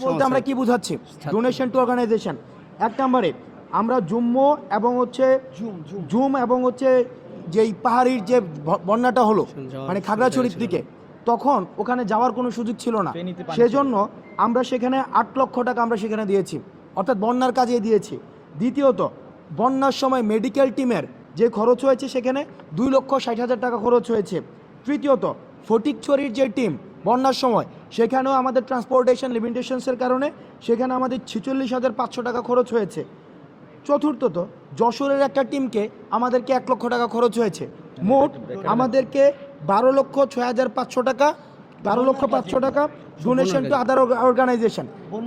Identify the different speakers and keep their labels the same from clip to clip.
Speaker 1: বলতে আমরা কি বুঝাচ্ছি? Donation to organisation. এক নম্বরে আমরা জুম্মু এবং হচ্ছে জুম এবং হচ্ছে যেই পাহাড়ির যে বন্যাটা হলো মানে খাগড়াছড়ির দিকে, তখন ওখানে যাওয়ার কোনো সুযোগ ছিল না, সেজন্য আমরা সেখানে 8 লক্ষ টাকা আমরা সেখানে দিয়েছি, অর্থাৎ বন্যার কাজে দিয়েছি। দ্বিতীয়ত, বন্যার সময় মেডিকেল টিমের যে খরচ হয়েছে সেখানে 2,60,000 টাকা খরচ হয়েছে। তৃতীয়ত, ফটিকছড়ির যে টিম বন্যার সময়, সেখানেও আমাদের ট্রান্সপোর্টেশন লিমিটেশনসের কারণে সেখানে আমাদের 46,500 টাকা খরচ হয়েছে। চতুর্থত, যশোরের একটা টিমকে আমাদেরকে 1 লক্ষ টাকা খরচ হয়েছে। মোট আমাদেরকে 12,06,500 টাকা, 12,500,000 টাকা ডোনেশন টু আদার অর্গানাইজেশন।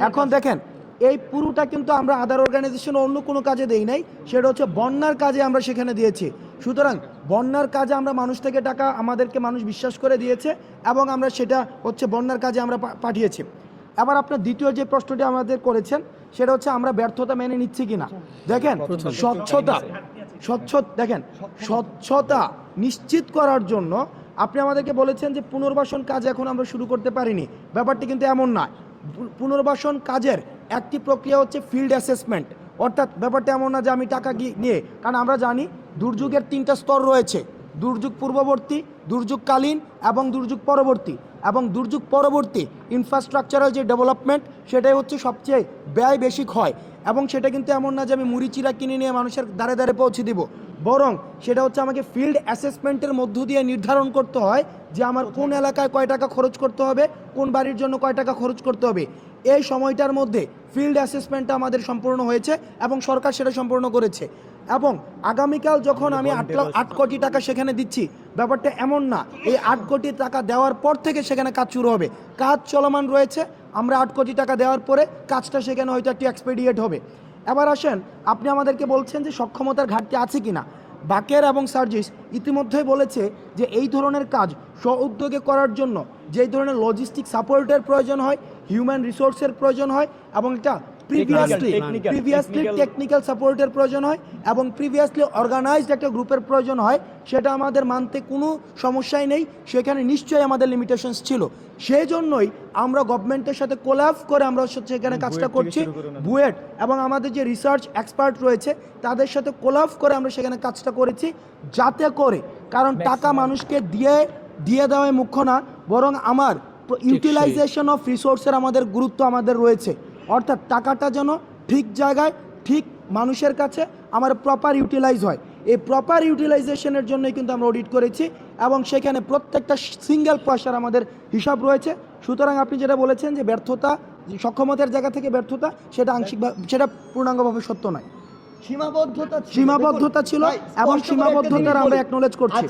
Speaker 1: এখন দেখেন, এই পুরোটা কিন্তু আমরা আদার অর্গানাইজেশন অন্য কোনো কাজে দেই নাই, সেটা হচ্ছে বন্যার কাজে আমরা সেখানে দিয়েছি। সুতরাং বন্যার কাজে আমরা মানুষ থেকে টাকা আমাদেরকে মানুষ বিশ্বাস করে দিয়েছে এবং আমরা সেটা হচ্ছে বন্যার কাজে আমরা পাঠিয়েছি। এবার আপনার দ্বিতীয় যে প্রশ্নটি আমাদের করেছেন সেটা হচ্ছে আমরা ব্যর্থতা মেনে নিচ্ছি কিনা। দেখেন, স্বচ্ছতা নিশ্চিত করার জন্য আপনি আমাদেরকে বলেছেন যে পুনর্বাসন কাজ এখন আমরা শুরু করতে পারিনি। ব্যাপারটি কিন্তু এমন নয়। পুনর্বাসন কাজের একটি প্রক্রিয়া হচ্ছে ফিল্ড অ্যাসেসমেন্ট, অর্থাৎ ব্যাপারটা এমন না যে আমি টাকা নিয়ে, কারণ আমরা জানি দুর্যোগের 3টা স্তর রয়েছে: দুর্যোগ পূর্ববর্তী, দুর্যোগকালীন এবং দুর্যোগ পরবর্তী। এবং দুর্যোগ পরবর্তী ইনফ্রাস্ট্রাকচারাল যে ডেভেলপমেন্ট, সেটাই হচ্ছে সবচেয়ে ব্যয় বেশি হয়। এবং সেটা কিন্তু এমন না যে আমি মুড়িচিরা কিনে নিয়ে মানুষের দ্বারে দ্বারে পৌঁছে দিব, বরং সেটা হচ্ছে আমাকে ফিল্ড অ্যাসেসমেন্টের মধ্য দিয়ে নির্ধারণ করতে হয় যে আমার কোন এলাকায় কয় টাকা খরচ করতে হবে, কোন বাড়ির জন্য কয় টাকা খরচ করতে হবে। এই সময়টার মধ্যে ফিল্ড অ্যাসেসমেন্টটা আমাদের সম্পূর্ণ হয়েছে এবং সরকার সেটা সম্পূর্ণ করেছে। এবং আগামীকাল যখন আমি 8 কোটি টাকা সেখানে দিচ্ছি, ব্যাপারটা এমন না এই 8 কোটি টাকা দেওয়ার পর থেকে সেখানে কাজ শুরু হবে। কাজ চলমান রয়েছে। আমরা 8 কোটি টাকা দেওয়ার পরে কাজটা সেখানে হয়তো একটু এক্সপেডিয়েট হবে। এবার আসেন, আপনি আমাদেরকে বলছেন যে সক্ষমতার ঘাটতি আছে কিনা। বাকের এবং সার্জিস ইতিমধ্যেই বলেছে যে এই ধরনের কাজ স্ব-উদ্যোগে করার জন্য যেই ধরনের লজিস্টিক সাপোর্টের প্রয়োজন হয়, হিউম্যান রিসোর্সের প্রয়োজন হয় এবং এটা প্রিভিয়াসলি টেকনিক্যাল সাপোর্টের প্রয়োজন হয় এবং প্রিভিয়াসলি অর্গানাইজড একটা গ্রুপের প্রয়োজন হয়, সেটা আমাদের মানতে কোনো সমস্যাই নেই। সেখানে নিশ্চয়ই আমাদের লিমিটেশনস ছিল। সেই জন্যই আমরা গভর্নমেন্টের সাথে কোলাব করে আমরা সেখানে কাজটা করছি। বুয়েট এবং আমাদের যে রিসার্চ এক্সপার্ট রয়েছে তাদের সাথে কোলাব করে আমরা সেখানে কাজটা করেছি, যাতে করে, কারণ টাকা মানুষকে দিয়ে দেওয়াই মুখ্য না, বরং আমার ইউটিলাইজেশন অফ রিসোর্সের আমাদের গুরুত্ব আমাদের রয়েছে। অর্থাৎ টাকাটা যেন ঠিক জায়গায় ঠিক মানুষের কাছে আমার প্রপার ইউটিলাইজ হয়। এই প্রপার ইউটিলাইজেশনের জন্যই কিন্তু আমরা অডিট করেছি এবং সেখানে প্রত্যেকটা সিঙ্গেল পয়সার আমাদের হিসাব রয়েছে। সুতরাং আপনি যেটা বলেছেন যে ব্যর্থতা, সক্ষমতার জায়গা থেকে ব্যর্থতা, সেটা আংশিকভাবে, সেটা পূর্ণাঙ্গভাবে সত্য নয়। সীমাবদ্ধতা ছিল এবং সীমাবদ্ধতার আমরা অ্যাকনোলেজ করছি।